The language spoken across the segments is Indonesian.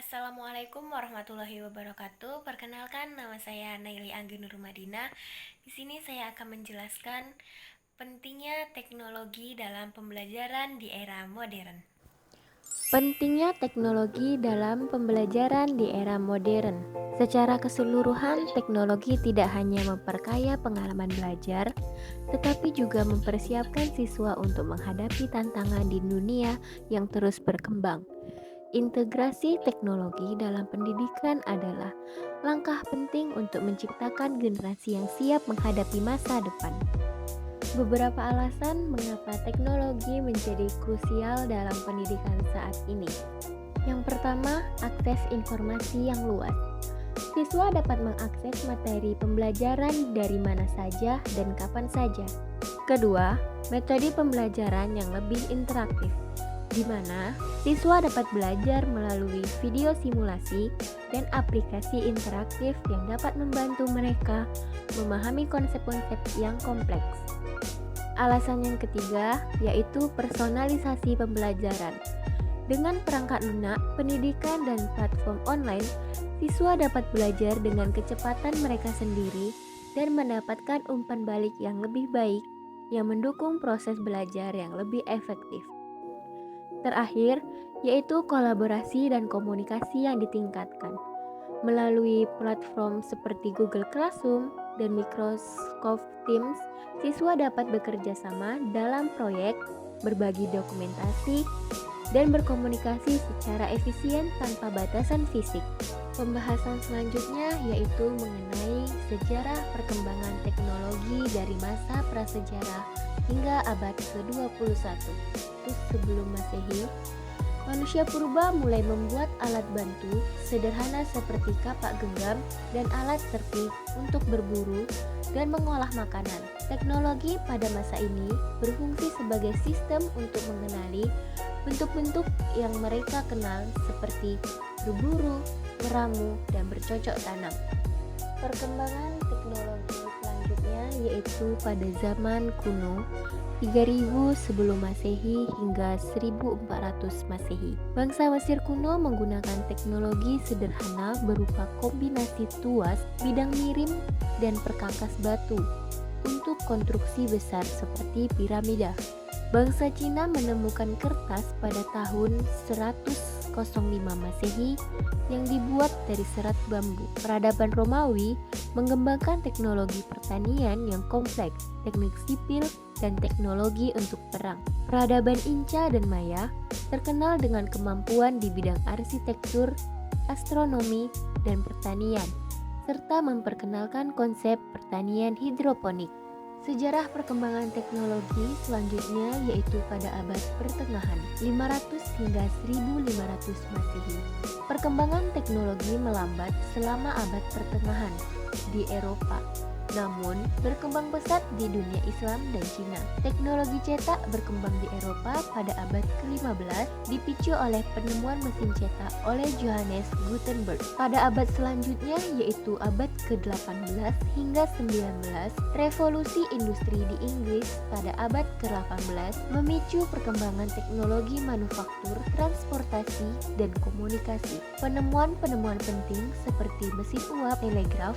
Assalamualaikum warahmatullahi wabarakatuh. Perkenalkan, nama saya Naili Angginur Madina. Di sini saya akan menjelaskan pentingnya teknologi dalam pembelajaran di era modern. Pentingnya teknologi dalam pembelajaran di era modern. Secara keseluruhan, teknologi tidak hanya memperkaya pengalaman belajar, tetapi juga mempersiapkan siswa untuk menghadapi tantangan di dunia yang terus berkembang. Integrasi teknologi dalam pendidikan adalah langkah penting untuk menciptakan generasi yang siap menghadapi masa depan. Beberapa alasan mengapa teknologi menjadi krusial dalam pendidikan saat ini. Yang pertama, akses informasi yang luas. Siswa dapat mengakses materi pembelajaran dari mana saja dan kapan saja. Kedua, metode pembelajaran yang lebih interaktif, di mana siswa dapat belajar melalui video simulasi dan aplikasi interaktif yang dapat membantu mereka memahami konsep-konsep yang kompleks. Alasan yang ketiga yaitu personalisasi pembelajaran. Dengan perangkat lunak, pendidikan, dan platform online, siswa dapat belajar dengan kecepatan mereka sendiri dan mendapatkan umpan balik yang lebih baik yang mendukung proses belajar yang lebih efektif. Terakhir, yaitu kolaborasi dan komunikasi yang ditingkatkan. Melalui platform seperti Google Classroom dan Microsoft Teams, siswa dapat bekerja sama dalam proyek, berbagi dokumentasi, dan berkomunikasi secara efisien tanpa batasan fisik. Pembahasan selanjutnya yaitu mengenai sejarah perkembangan teknologi dari masa prasejarah hingga abad ke-21. Sebelum Masehi, manusia purba mulai membuat alat bantu sederhana seperti kapak genggam dan alat serpih untuk berburu dan mengolah makanan. Teknologi pada masa ini berfungsi sebagai sistem untuk mengenali bentuk-bentuk yang mereka kenal seperti berburu, meramu, dan bercocok tanam. Perkembangan teknologi selanjutnya yaitu pada zaman kuno 3000 sebelum Masehi hingga 1400 Masehi. Bangsa Mesir kuno menggunakan teknologi sederhana berupa kombinasi tuas, bidang mirim, dan perkakas batu untuk konstruksi besar seperti piramida. Bangsa Cina menemukan kertas pada tahun 105 Masehi yang dibuat dari serat bambu. Peradaban Romawi mengembangkan teknologi pertanian yang kompleks, teknik sipil, dan teknologi untuk perang. Peradaban Inca dan Maya terkenal dengan kemampuan di bidang arsitektur, astronomi, dan pertanian, serta memperkenalkan konsep pertanian hidroponik. Sejarah perkembangan teknologi selanjutnya yaitu pada abad pertengahan 500 hingga 1500 Masehi. Perkembangan teknologi melambat selama abad pertengahan di Eropa, namun berkembang pesat di dunia Islam dan Cina. Teknologi cetak berkembang di Eropa pada abad ke-15 dipicu oleh penemuan mesin cetak oleh Johannes Gutenberg. Pada abad selanjutnya yaitu abad ke-18 hingga 19, revolusi industri di Inggris pada abad ke-18 memicu perkembangan teknologi manufaktur, transportasi, dan komunikasi. Penemuan-penemuan penting seperti mesin uap, telegraf,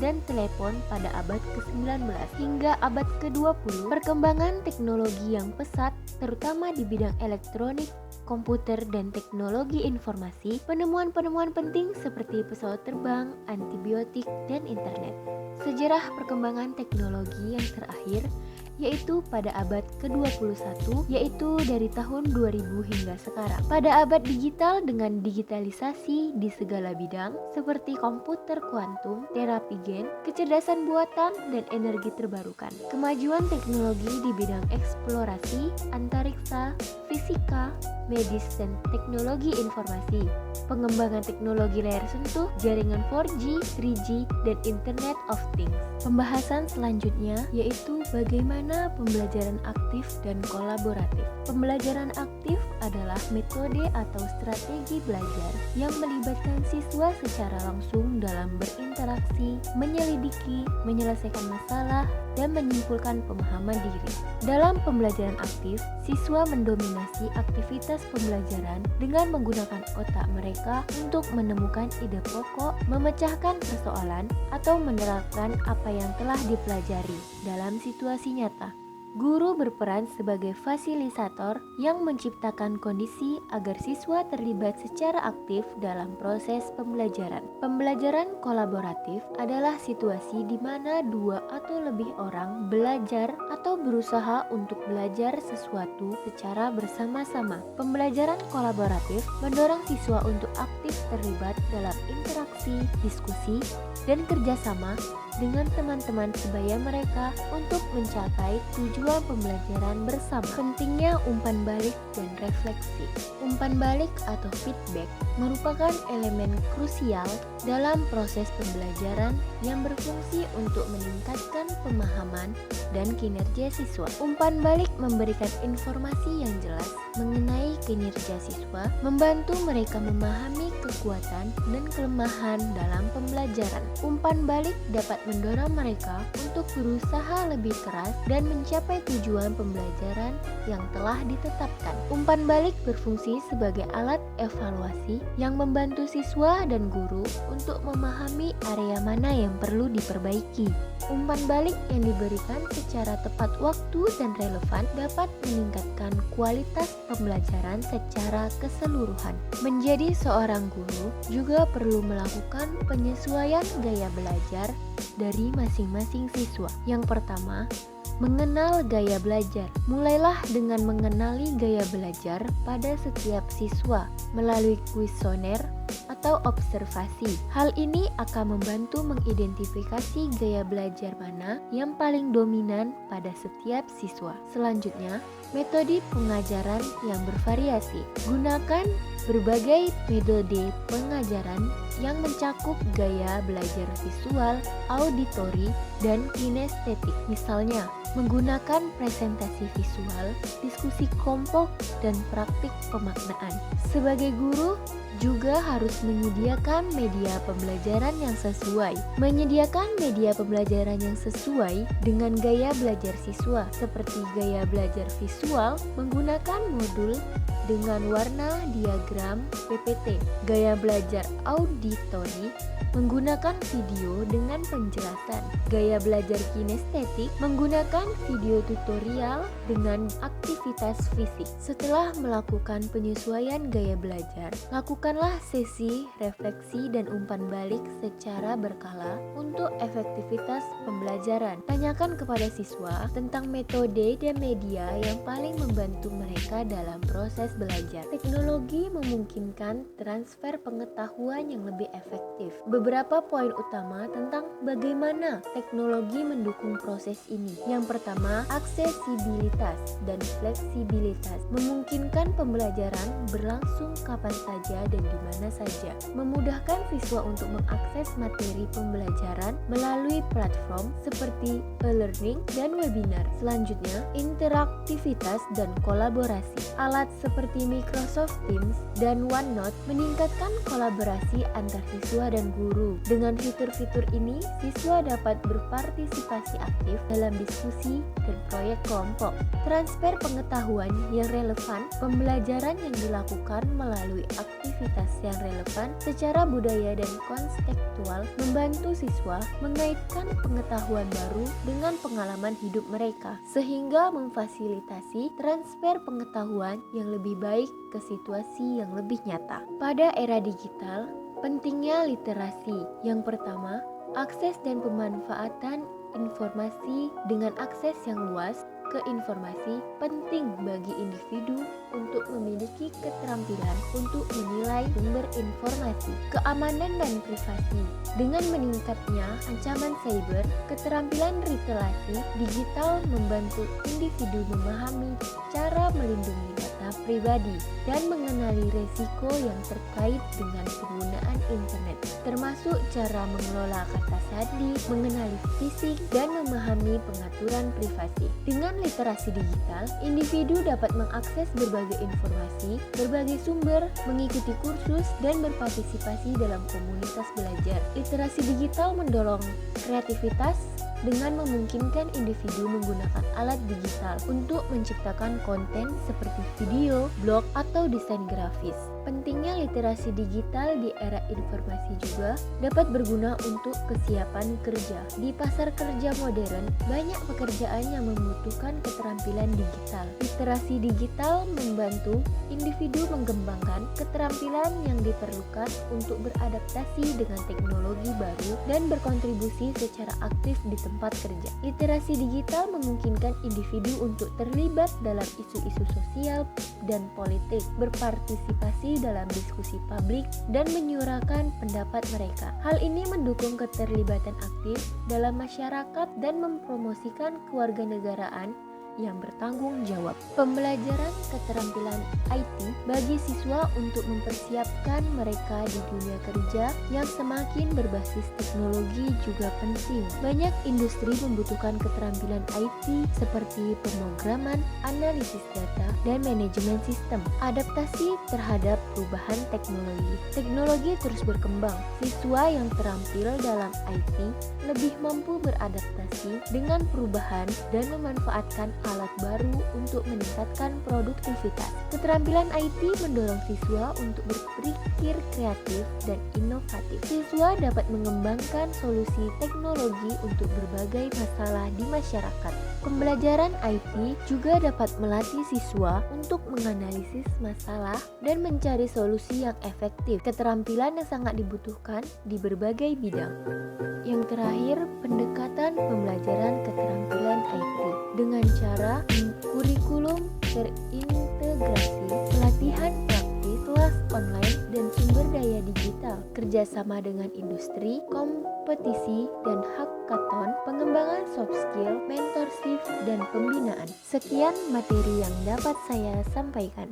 dan telepon pada abad ke-19 hingga abad ke-20. Perkembangan teknologi yang pesat terutama di bidang elektronik, komputer, dan teknologi informasi. Penemuan-penemuan penting seperti pesawat terbang, antibiotik, dan internet. Sejarah perkembangan teknologi yang terakhir yaitu pada abad ke-21, yaitu dari tahun 2000 hingga sekarang. Pada abad digital dengan digitalisasi di segala bidang seperti komputer kuantum, terapi gen, kecerdasan buatan, dan energi terbarukan. Kemajuan teknologi di bidang eksplorasi, antariksa, fisika, medis, dan teknologi informasi. Pengembangan teknologi layar sentuh, jaringan 4G, 3G, dan Internet of Things. Pembahasan selanjutnya yaitu bagaimana pembelajaran aktif dan kolaboratif. Pembelajaran aktif adalah metode atau strategi belajar yang melibatkan siswa secara langsung dalam berinteraksi, menyelidiki, menyelesaikan masalah, dan menyimpulkan pemahaman diri. Dalam pembelajaran aktif, siswa mendominasi aktivitas pembelajaran dengan menggunakan otak mereka untuk menemukan ide pokok, memecahkan persoalan, atau menerapkan apa yang telah dipelajari dalam situasi nyata. Guru berperan sebagai fasilitator yang menciptakan kondisi agar siswa terlibat secara aktif dalam proses pembelajaran. Pembelajaran kolaboratif adalah situasi di mana dua atau lebih orang belajar atau berusaha untuk belajar sesuatu secara bersama-sama. Pembelajaran kolaboratif mendorong siswa untuk aktif terlibat dalam interaksi, diskusi, dan kerjasama dengan teman-teman sebaya mereka untuk mencapai tujuan pembelajaran bersama. Pentingnya umpan balik dan refleksi. Umpan balik atau feedback merupakan elemen krusial dalam proses pembelajaran yang berfungsi untuk meningkatkan pemahaman dan kinerja siswa. Umpan balik memberikan informasi yang jelas mengenai kinerja siswa, membantu mereka memahami kekuatan dan kelemahan dalam pembelajaran. Umpan balik dapat mendorong mereka untuk berusaha lebih keras dan mencapai tujuan pembelajaran yang telah ditetapkan. Umpan balik berfungsi sebagai alat evaluasi yang membantu siswa dan guru untuk memahami area mana yang perlu diperbaiki. Umpan balik yang diberikan secara tepat waktu dan relevan dapat meningkatkan kualitas pembelajaran secara keseluruhan. Menjadi seorang guru juga perlu melakukan penyesuaian gaya belajar dari masing-masing siswa. Yang pertama, mengenal gaya belajar. Mulailah dengan mengenali gaya belajar pada setiap siswa melalui kuesioner atau observasi. Hal ini akan membantu mengidentifikasi gaya belajar mana yang paling dominan pada setiap siswa. Selanjutnya, metode pengajaran yang bervariasi. Gunakan berbagai metode pengajaran yang mencakup gaya belajar visual, auditori, dan kinestetik. Misalnya, menggunakan presentasi visual, diskusi kelompok, dan praktik pemaknaan. Sebagai guru, juga harus menyediakan media pembelajaran yang sesuai. Menyediakan media pembelajaran yang sesuai dengan gaya belajar siswa, seperti gaya belajar visual menggunakan modul dengan warna diagram PPT. Gaya belajar auditori menggunakan video dengan penjelasan. Gaya belajar kinestetik menggunakan video tutorial dengan aktivitas fisik. Setelah melakukan penyesuaian gaya belajar, lakukanlah sesi refleksi dan umpan balik secara berkala untuk efektivitas pembelajaran. Tanyakan kepada siswa tentang metode dan media yang paling membantu mereka dalam proses belajar. Teknologi memungkinkan transfer pengetahuan yang lebih efektif. Beberapa poin utama tentang bagaimana teknologi mendukung proses ini. Yang pertama, aksesibilitas dan fleksibilitas memungkinkan pembelajaran berlangsung kapan saja dan di mana saja. Memudahkan siswa untuk mengakses materi pembelajaran melalui platform seperti e-learning dan webinar. Selanjutnya, interaktivitas dan kolaborasi. Alat seperti Microsoft Teams dan OneNote meningkatkan kolaborasi antar siswa dan guru. Dengan fitur-fitur ini, siswa dapat berpartisipasi aktif dalam diskusi dan proyek kelompok. Transfer pengetahuan yang relevan, pembelajaran yang dilakukan melalui aktivitas yang relevan secara budaya dan kontekstual membantu siswa mengaitkan pengetahuan baru dengan pengalaman hidup mereka, sehingga memfasilitasi transfer pengetahuan yang lebih baik ke situasi yang lebih nyata. Pada era digital, pentingnya literasi. Yang pertama, akses dan pemanfaatan informasi. Dengan akses yang luas ke informasi penting bagi individu untuk memiliki keterampilan untuk menilai sumber informasi. Keamanan dan privasi. Dengan meningkatnya ancaman cyber, keterampilan literasi digital membantu individu memahami cara melindungi data data pribadi dan mengenali resiko yang terkait dengan penggunaan internet, termasuk cara mengelola kata sandi, mengenali fisik, dan memahami pengaturan privasi. Dengan literasi digital, individu dapat mengakses berbagai informasi, berbagai sumber, mengikuti kursus, dan berpartisipasi dalam komunitas belajar. Literasi digital mendorong kreativitas dengan memungkinkan individu menggunakan alat digital untuk menciptakan konten seperti video, blog, atau desain grafis. Pentingnya literasi digital di era informasi juga dapat berguna untuk kesiapan kerja. Di pasar kerja modern, banyak pekerjaan yang membutuhkan keterampilan digital. Literasi digital membantu individu mengembangkan keterampilan yang diperlukan untuk beradaptasi dengan teknologi baru dan berkontribusi secara aktif di tempat kerja. Literasi digital memungkinkan individu untuk terlibat dalam isu-isu sosial dan politik, berpartisipasi dalam diskusi publik, dan menyuarakan pendapat mereka. Hal ini mendukung keterlibatan aktif dalam masyarakat dan mempromosikan kewarganegaraan yang bertanggung jawab. Pembelajaran keterampilan IT bagi siswa untuk mempersiapkan mereka di dunia kerja yang semakin berbasis teknologi juga penting. Banyak industri membutuhkan keterampilan IT seperti pemrograman, analisis data, dan manajemen sistem. Adaptasi terhadap perubahan teknologi. Teknologi terus berkembang. Siswa yang terampil dalam IT lebih mampu beradaptasi dengan perubahan dan memanfaatkan alat baru untuk meningkatkan produktivitas. Keterampilan IT mendorong siswa untuk berpikir kreatif dan inovatif. Siswa dapat mengembangkan solusi teknologi untuk berbagai masalah di masyarakat. Pembelajaran IT juga dapat melatih siswa untuk menganalisis masalah dan mencari solusi yang efektif. Keterampilan yang sangat dibutuhkan di berbagai bidang. Yang terakhir, pendekatan pembelajaran keterampilan IT dengan cara kurikulum terintegrasi, pelatihan praktis, kelas online, dan sumber daya digital, kerjasama dengan industri, kompetisi, dan hackathon, pengembangan soft skill, mentorship, dan pembinaan. Sekian materi yang dapat saya sampaikan.